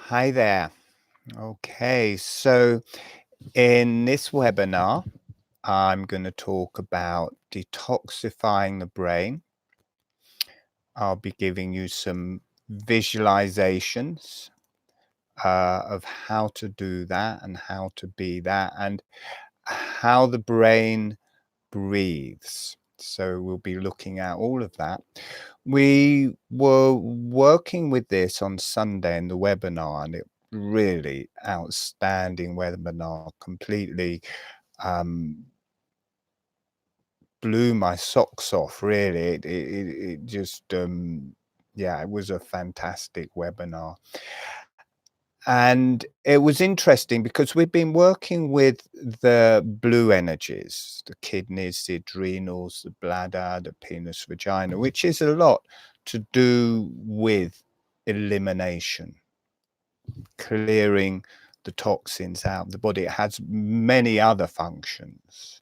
Hi there. Okay, so in this webinar, I'm going to talk about detoxifying the brain. I'll be giving you some visualizations of how to do that and how to be that and how the brain breathes. So we'll be looking at all of that. We were working with this on Sunday in the webinar, and it really outstanding webinar, completely blew my socks off, really. It just yeah, it was a fantastic webinar. And it was interesting because we've been working with the blue energies, the kidneys, the adrenals, the bladder, the penis, vagina, which is a lot to do with elimination, clearing the toxins out of the body. It has many other functions,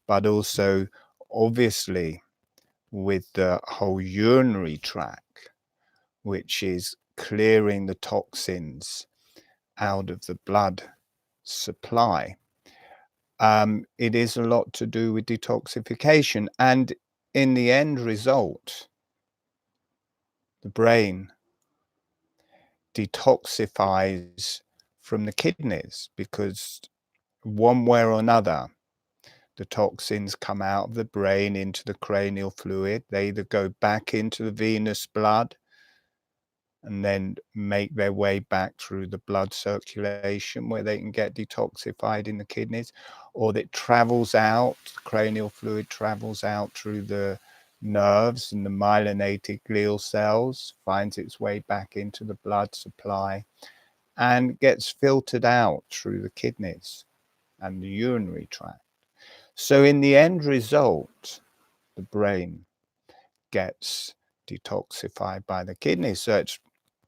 but also obviously with the whole urinary tract, which is clearing the toxins out of the blood supply. It is a lot to do with detoxification, and in the end result, the brain detoxifies from the kidneys because one way or another, the toxins come out of the brain into the cranial fluid. They either go back into the venous blood and then make their way back through the blood circulation where they can get detoxified in the kidneys, or that travels out, cranial fluid travels out through the nerves and the myelinated glial cells, finds its way back into the blood supply and gets filtered out through the kidneys and the urinary tract. So in the end result, the brain gets detoxified by the kidneys. So it's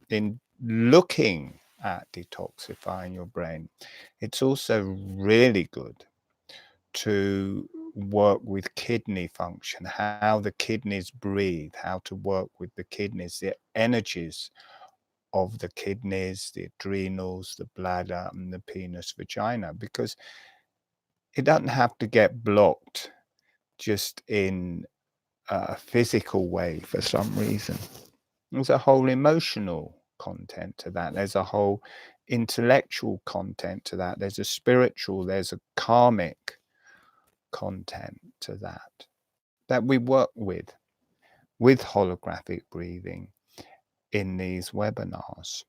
in looking at detoxifying your brain, it's also really good to work with kidney function, how the kidneys breathe, how to work with the kidneys, the energies of the kidneys, the adrenals, the bladder, and the penis, vagina, because it doesn't have to get blocked just in a physical way for some reason. There's a whole emotional content to that. There's a whole intellectual content to that. There's a spiritual, there's a karmic content to that we work with holographic breathing in these webinars.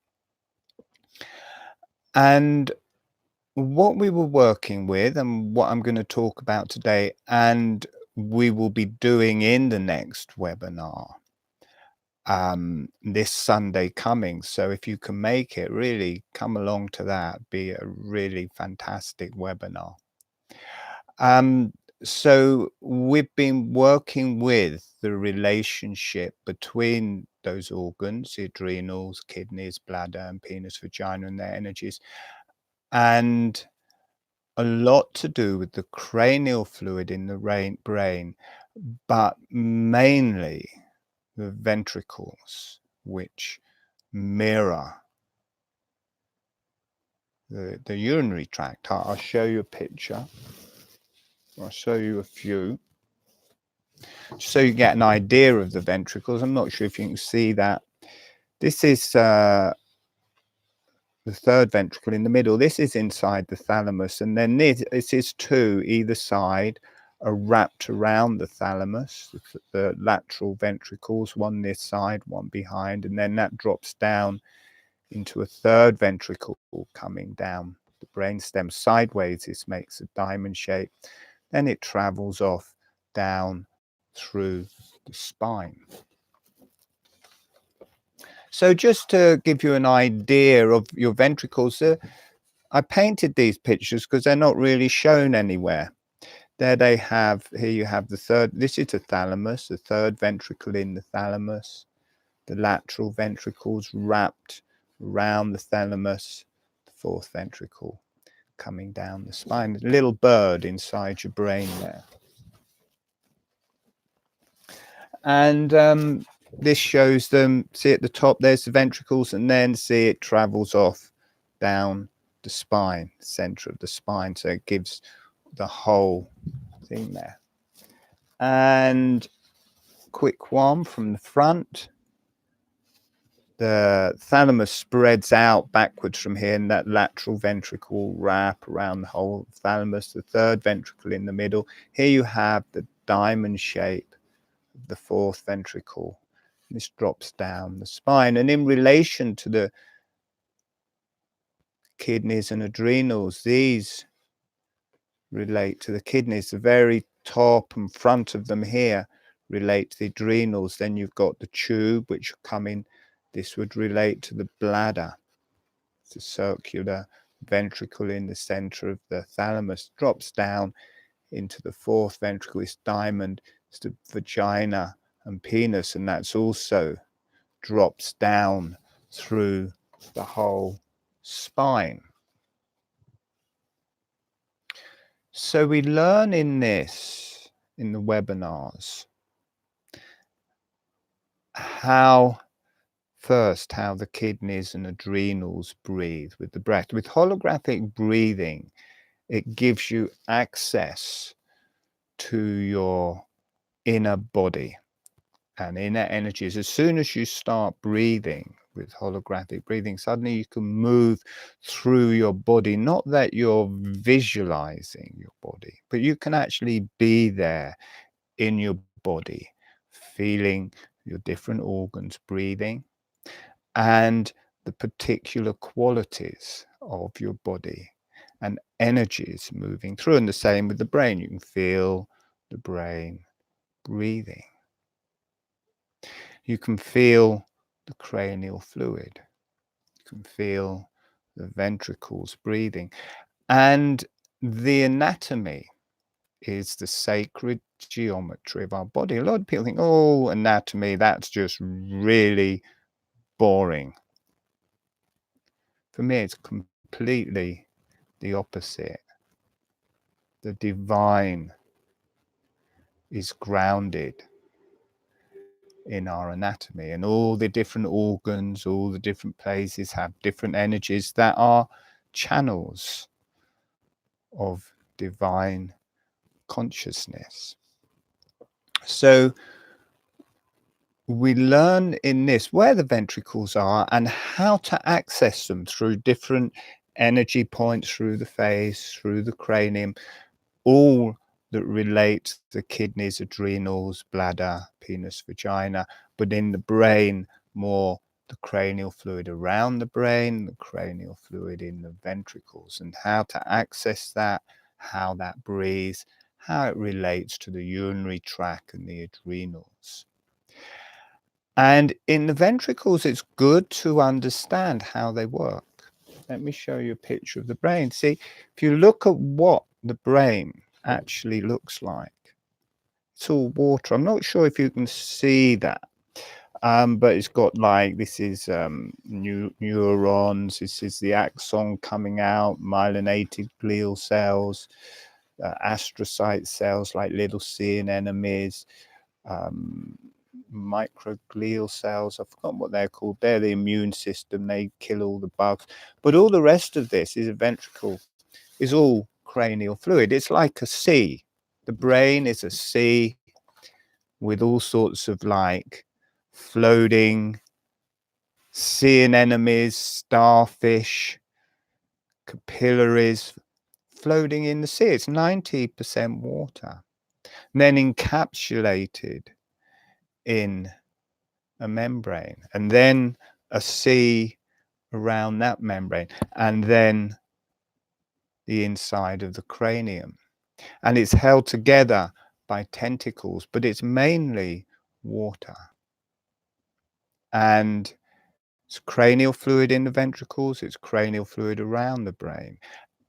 And what we were working with and what I'm going to talk about today, and we will be doing in the next webinar, this Sunday coming. So if you can make it, really come along to that. Be a really fantastic webinar. So we've been working with the relationship between those organs, the adrenals, kidneys, bladder, and penis, vagina, and their energies, and a lot to do with the cranial fluid in the brain, but mainly the ventricles, which mirror the urinary tract. I'll show you a picture. I'll show you a few, so you get an idea of the ventricles. I'm not sure if you can see that. This is the third ventricle in the middle. This is inside the thalamus, and then this is two either side are wrapped around the thalamus, the lateral ventricles, one this side, one behind, and then that drops down into a third ventricle coming down the brainstem sideways. This makes a diamond shape. Then it travels off down through the spine. So just to give you an idea of your ventricles, I painted these pictures because they're not really shown anywhere. There they have, here you have the third, this is the thalamus, the third ventricle in the thalamus, the lateral ventricles wrapped around the thalamus, the fourth ventricle coming down the spine, a little bird inside your brain there. And this shows them, see at the top, there's the ventricles, and then see it travels off down the spine, center of the spine. So it gives the whole thing there. And quick one from the front. The thalamus spreads out backwards from here, and that lateral ventricle wrap around the whole thalamus, the third ventricle in the middle. Here you have the diamond shape of the fourth ventricle. This drops down the spine. And in relation to the kidneys and adrenals, these relate to the kidneys. The very top and front of them here relate to the adrenals. Then you've got the tube, which come in. This would relate to the bladder. It's a circular ventricle in the center of the thalamus, drops down into the fourth ventricle. It's diamond, it's the vagina and penis, and that's also drops down through the whole spine. So we learn in this, in the webinars, how the kidneys and adrenals breathe with the breath. With holographic breathing, it gives you access to your inner body and inner energies. As soon as you start breathing with holographic breathing, suddenly you can move through your body. Not that you're visualizing your body, but you can actually be there in your body, feeling your different organs breathing and the particular qualities of your body and energies moving through. And the same with the brain. You can feel the brain breathing. You can feel the cranial fluid. You can feel the ventricles breathing. And the anatomy is the sacred geometry of our body. A lot of people think, oh, anatomy, that's just really boring. For me, it's completely the opposite. The divine is grounded in our anatomy, and all the different organs, all the different places have different energies that are channels of divine consciousness. So we learn in this where the ventricles are and how to access them through different energy points, through the face, through the cranium, all that relate to the kidneys, adrenals, bladder, penis, vagina, but in the brain, more the cranial fluid around the brain, the cranial fluid in the ventricles, and how to access that, how that breathes, how it relates to the urinary tract and the adrenals. And in the ventricles, it's good to understand how they work. Let me show you a picture of the brain. See, if you look at what the brain actually looks like, it's all water. I'm not sure if you can see that, but it's got like, this is neurons, this is the axon coming out, myelinated glial cells, astrocyte cells like little seeing enemies, microglial cells, I've forgotten what they're called. They're the immune system, they kill all the bugs. But all the rest of this is a ventricle, is all cranial fluid. It's like a sea. The brain is a sea with all sorts of like floating sea anemones, starfish, capillaries floating in the sea. It's 90% water, and then encapsulated in a membrane, and then a sea around that membrane, and then the inside of the cranium. And it's held together by tentacles, but it's mainly water. And it's cranial fluid in the ventricles, it's cranial fluid around the brain.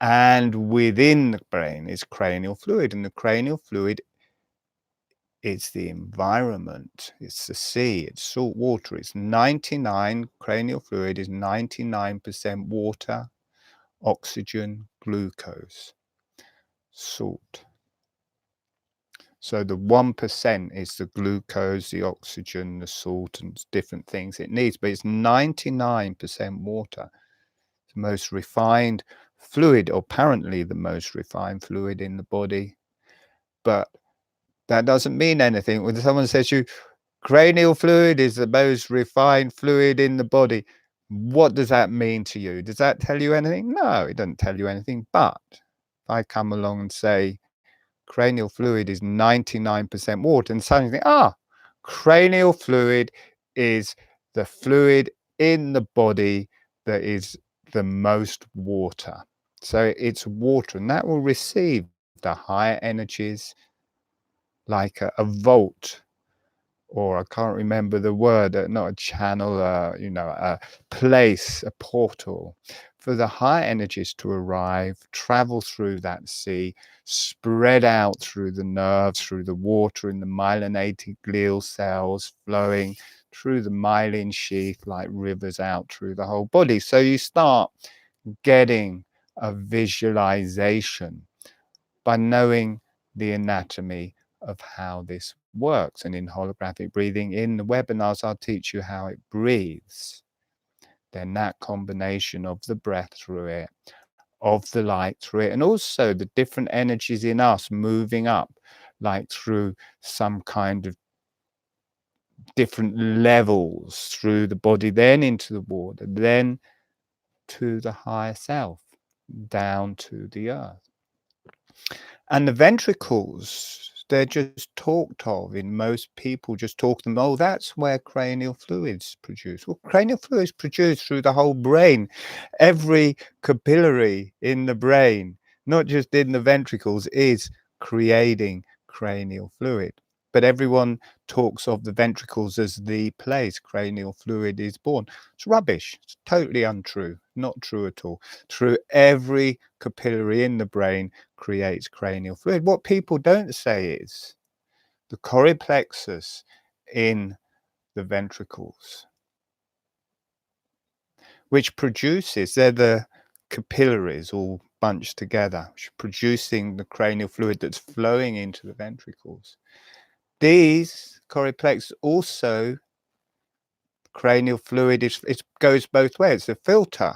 And within the brain is cranial fluid, and the cranial fluid, it's the environment, it's the sea, it's salt water. It's 99, cranial fluid is 99% water, oxygen, glucose, salt. So the 1% is the glucose, the oxygen, the salt, and different things it needs, but it's 99% water. The most refined fluid, or apparently the most refined fluid in the body. But that doesn't mean anything. When someone says to you, cranial fluid is the most refined fluid in the body, what does that mean to you? Does that tell you anything? No, it doesn't tell you anything. But if I come along and say cranial fluid is 99% water, and suddenly think, cranial fluid is the fluid in the body that is the most water. So it's water, and that will receive the higher energies like a volt, or I can't remember the word, not a channel, a place, a portal, for the high energies to arrive, travel through that sea, spread out through the nerves, through the water in the myelinated glial cells, flowing through the myelin sheath like rivers out through the whole body. So you start getting a visualization by knowing the anatomy of how this works. And in holographic breathing, in the webinars, I'll teach you how it breathes. Then that combination of the breath through it, of the light through it, and also the different energies in us moving up, like through some kind of different levels through the body, then into the water, then to the higher self, down to the earth. And the ventricles, they're just talked of in most people, just talk them, oh, that's where cranial fluid's produced. Well, cranial fluid's produced through the whole brain. Every capillary in the brain, not just in the ventricles, is creating cranial fluid. But everyone talks of the ventricles as the place cranial fluid is born. It's rubbish. It's totally untrue. Not true at all. Through every capillary in the brain creates cranial fluid. What people don't say is the plexus in the ventricles, which produces, they're the capillaries all bunched together, which are producing the cranial fluid that's flowing into the ventricles. These plexus also, cranial fluid, it goes both ways. It's a filter,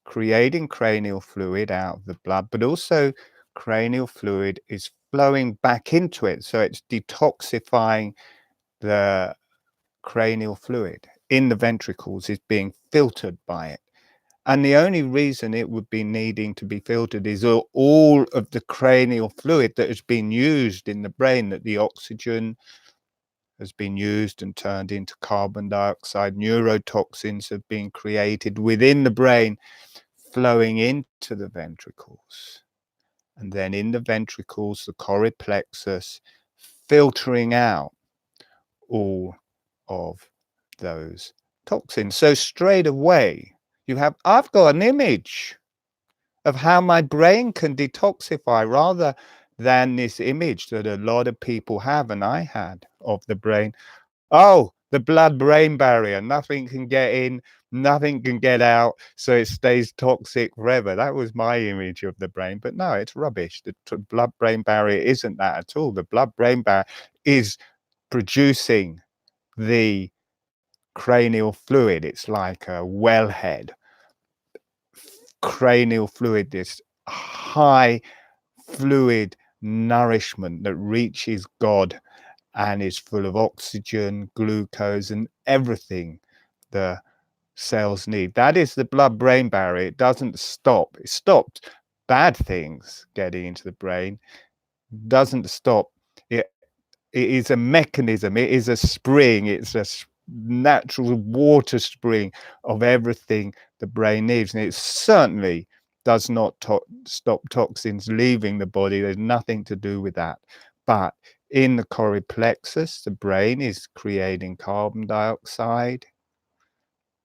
creating cranial fluid out of the blood, but also cranial fluid is flowing back into it. So it's detoxifying the cranial fluid in the ventricles, is being filtered by it. And the only reason it would be needing to be filtered is all of the cranial fluid that has been used in the brain, that the oxygen has been used and turned into carbon dioxide. Neurotoxins have been created within the brain, flowing into the ventricles. And then in the ventricles, the plexus filtering out all of those toxins. So straight away, I've got an image of how my brain can detoxify, rather than this image that a lot of people have, and I had, of the brain. Oh, the blood-brain barrier, nothing can get in, nothing can get out, so it stays toxic forever. That was my image of the brain, but no, it's rubbish. The blood-brain barrier isn't that at all. The blood-brain barrier is producing the cranial fluid. It's like a wellhead. Cranial fluid, this high fluid nourishment that reaches God and is full of oxygen, glucose, and everything the cells need. That is the blood-brain barrier. It doesn't stop. It stops bad things getting into the brain, doesn't stop. It is a mechanism. It is a spring. It's a natural water spring of everything the brain needs. And it certainly does not stop toxins leaving the body. There's nothing to do with that. But in the plexus, the brain is creating carbon dioxide,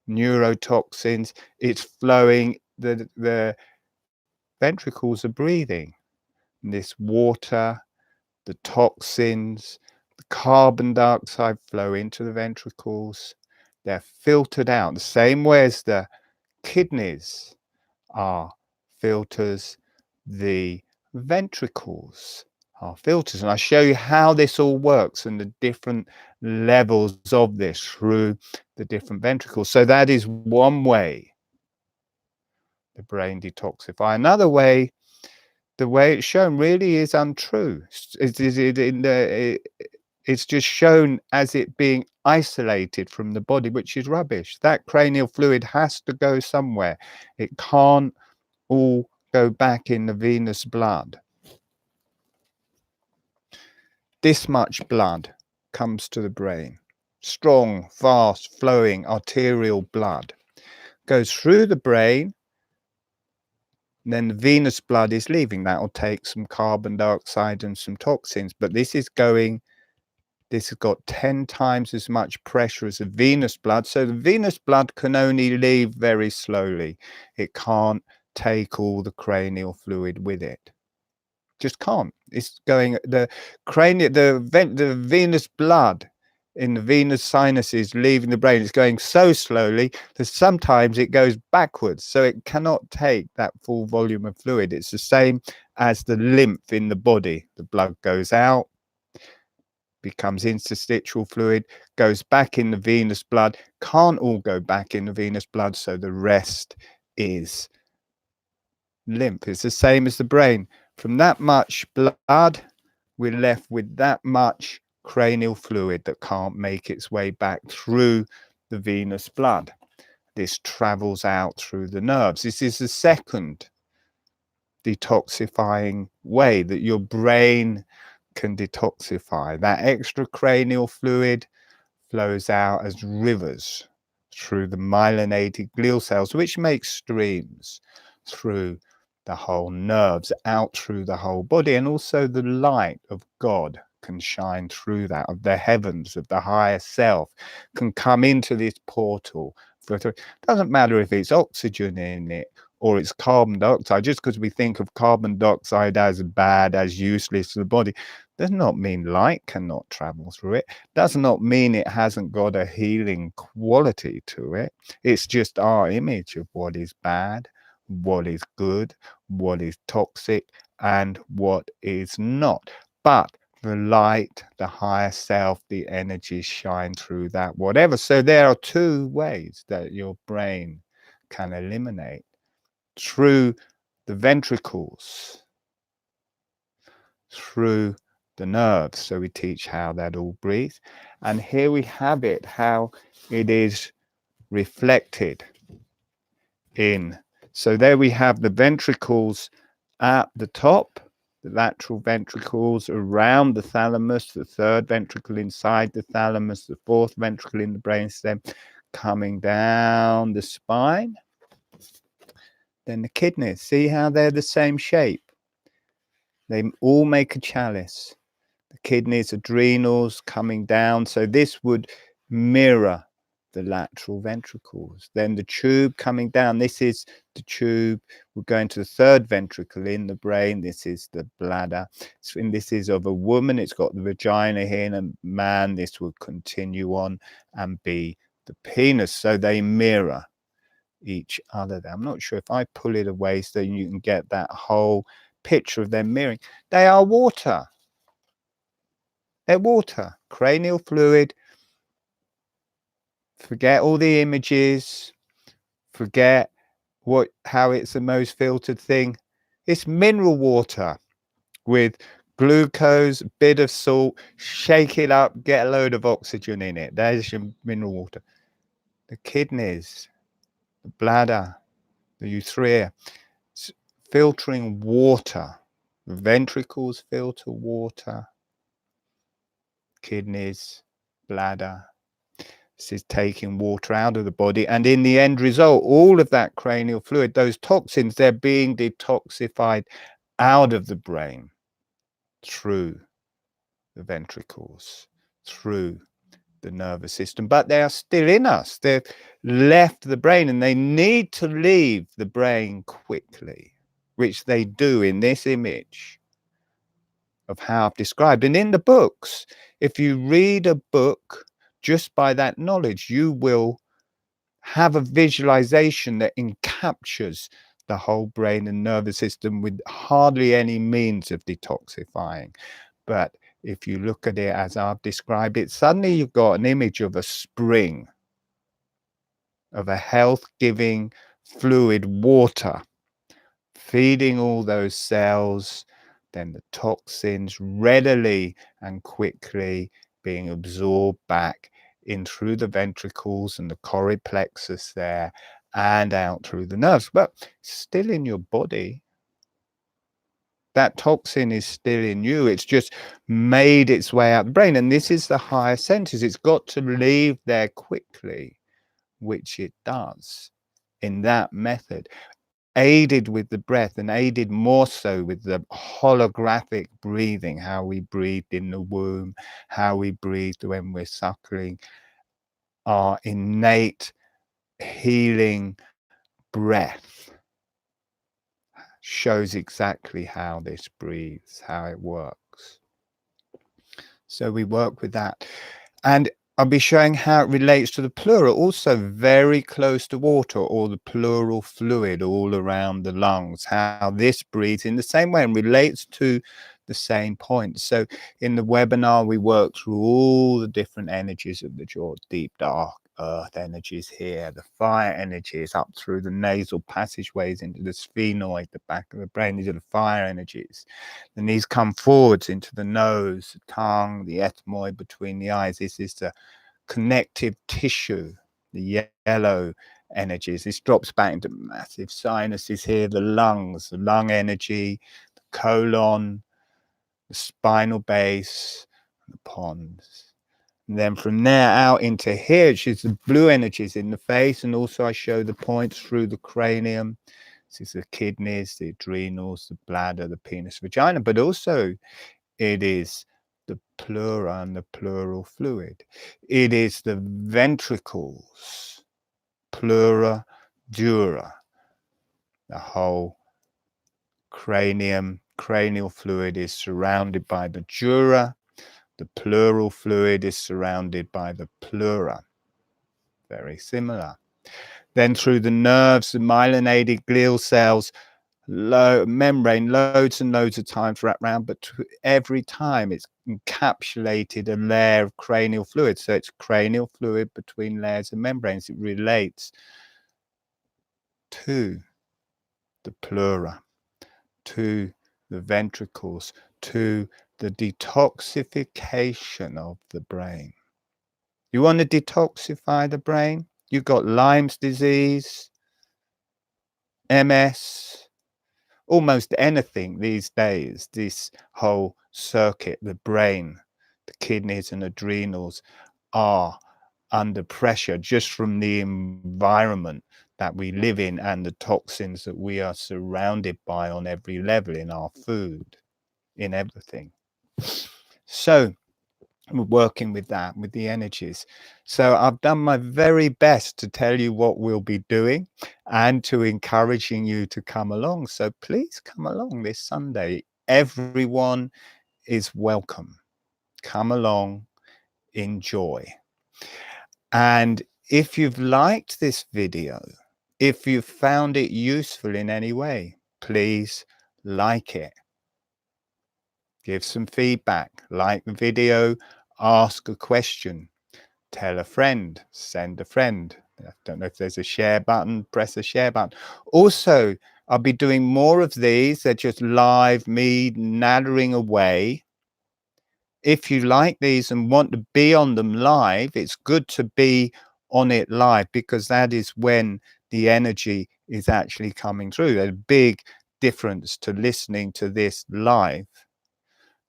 neurotoxins. It's flowing. The ventricles are breathing this water, the toxins, the carbon dioxide flow into the ventricles. They're filtered out the same way as the kidneys are filters. The ventricles are filters. And I show you how this all works and the different levels of this through the different ventricles. So that is one way the brain detoxify. Another way, the way it's shown really is untrue. It's just shown as it being isolated from the body, which is rubbish. That cranial fluid has to go somewhere. It can't all go back in the venous blood. This much blood comes to the brain. Strong, fast flowing arterial blood goes through the brain. And then the venous blood is leaving. That will take some carbon dioxide and some toxins, but this has got 10 times as much pressure as the venous blood. So the venous blood can only leave very slowly. It can't take all the cranial fluid with it. Just can't. It's going, the venous blood in the venous sinuses leaving the brain is going so slowly that sometimes it goes backwards, so it cannot take that full volume of fluid. It's the same as the lymph in the body. The blood goes out, becomes interstitial fluid, goes back in the venous blood, can't all go back in the venous blood, so the rest is lymph. It's the same as the brain. From that much blood, we're left with that much cranial fluid that can't make its way back through the venous blood. This travels out through the nerves. This is the second detoxifying way that your brain can detoxify. That extra cranial fluid flows out as rivers through the myelinated glial cells, which make streams through the whole nerves, out through the whole body. And also the light of God can shine through that, of the heavens, of the higher self, can come into this portal. It doesn't matter if it's oxygen in it or it's carbon dioxide. Just because we think of carbon dioxide as bad, as useless to the body, does not mean light cannot travel through it. Does not mean it hasn't got a healing quality to it. It's just our image of what is bad, what is good, what is toxic, and what is not. But the light, the higher self, the energies shine through that, whatever. So there are two ways that your brain can eliminate: through the ventricles, through the nerves. So we teach how that all breathes. And here we have it, how it is reflected in. So there we have the ventricles at the top, the lateral ventricles around the thalamus, the third ventricle inside the thalamus, the fourth ventricle in the brainstem, coming down the spine. Then the kidneys, see how they're the same shape? They all make a chalice. The kidneys, adrenals coming down. So this would mirror the lateral ventricles. Then the tube coming down. This is the tube. We're going to the third ventricle in the brain. This is the bladder. And this is of a woman. It's got the vagina here. And a man, this would continue on and be the penis. So they mirror each other. I'm not sure if I pull it away so you can get that whole picture of them mirroring. They are water. They're water, cranial fluid. Forget all the images. Forget how it's the most filtered thing. It's mineral water with glucose, a bit of salt. Shake it up, get a load of oxygen in it. There's your mineral water. The kidneys, the bladder, the urethra, filtering water. The ventricles filter water. Kidneys, bladder. This is taking water out of the body, and in the end result, all of that cranial fluid, those toxins, they're being detoxified out of the brain through the ventricles, through the nervous system, but they are still in us. They've left the brain, and they need to leave the brain quickly, which they do in this image of how I've described. And in the books, if you read a book, just by that knowledge, you will have a visualization that encaptures the whole brain and nervous system with hardly any means of detoxifying. But if you look at it as I've described it, suddenly you've got an image of a spring, of a health-giving fluid, water, feeding all those cells, then the toxins readily and quickly being absorbed back in through the ventricles and the choroid plexus there and out through the nerves, but still in your body. That toxin is still in you. It's just made its way out the brain. And this is the higher senses. It's got to leave there quickly, which it does in that method, aided with the breath and aided more so with the holographic breathing, how we breathed in the womb, how we breathed when we're suckling, our innate healing breath shows exactly how this breathes, how it works. So we work with that. And I'll be showing how it relates to the pleural, also very close to water, or the pleural fluid all around the lungs, how this breathes in the same way and relates to the same point. So in the webinar, we work through all the different energies of the jaw, deep, dark, earth energies here, the fire energies up through the nasal passageways into the sphenoid, the back of the brain. These are the fire energies. Then these come forwards into the nose, the tongue, the ethmoid between the eyes. This is the connective tissue, the yellow energies. This drops back into massive sinuses here, the lungs, the lung energy, the colon, the spinal base, the pons. And then from there out into here, which is the blue energies in the face. And also I show the points through the cranium. This is the kidneys, the adrenals, the bladder, the penis, vagina, but also it is the pleura and the pleural fluid. It is the ventricles, pleura, dura, the whole cranial fluid is surrounded by the dura. The pleural fluid is surrounded by the pleura. Very similar. Then through the nerves, the myelinated glial cells, membrane, loads and loads of times wrapped around, but every time it's encapsulated a layer of cranial fluid. So it's cranial fluid between layers of membranes. It relates to the pleura, to the ventricles, to the detoxification of the brain. You want to detoxify the brain? You've got Lyme's disease, MS, almost anything these days. This whole circuit, the brain, the kidneys and adrenals are under pressure just from the environment that we live in and the toxins that we are surrounded by on every level, in our food, in everything. So we're working with that, with the energies. So I've done my very best to tell you what we'll be doing and to encouraging you to come along. So please come along this Sunday. Everyone is welcome. Come along, enjoy. And if you've liked this video, if you've found it useful in any way, please like it. Give some feedback, like the video, ask a question, tell a friend, send a friend. I don't know if there's a share button, press the share button. Also, I'll be doing more of these. They're just live, me nattering away. If you like these and want to be on them live, it's good to be on it live, because that is when the energy is actually coming through. There's a big difference to listening to this live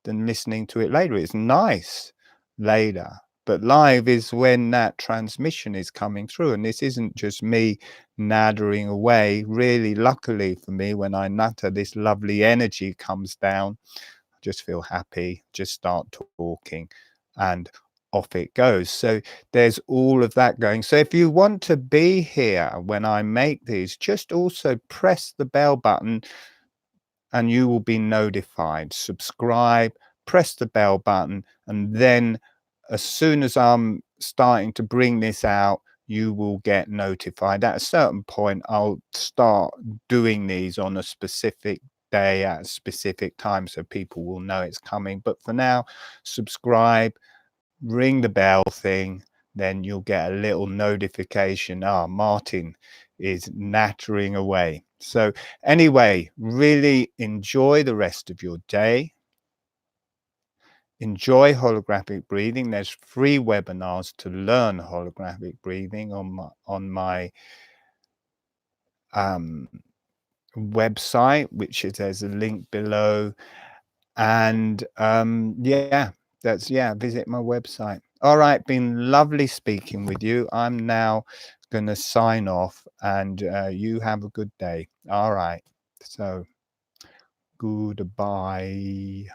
than listening to it later. It's nice later, but live is when that transmission is coming through. And this isn't just me nattering away. Really, luckily for me, when I natter, this lovely energy comes down. I just feel happy, just start talking, and off it goes. So there's all of that going. So if you want to be here when I make these, just also press the bell button and you will be notified. Subscribe, press the bell button, and then as soon as I'm starting to bring this out, you will get notified. At a certain point, I'll start doing these on a specific day at a specific time so people will know it's coming. But for now, subscribe, ring the bell thing, then you'll get a little notification. Martin is nattering away. So anyway, really enjoy the rest of your day. Enjoy holographic breathing. There's free webinars to learn holographic breathing on my website, which is, there's a link below. And visit my website. All right, been lovely speaking with you. I'm now going to sign off, and you have a good day. All right, so goodbye.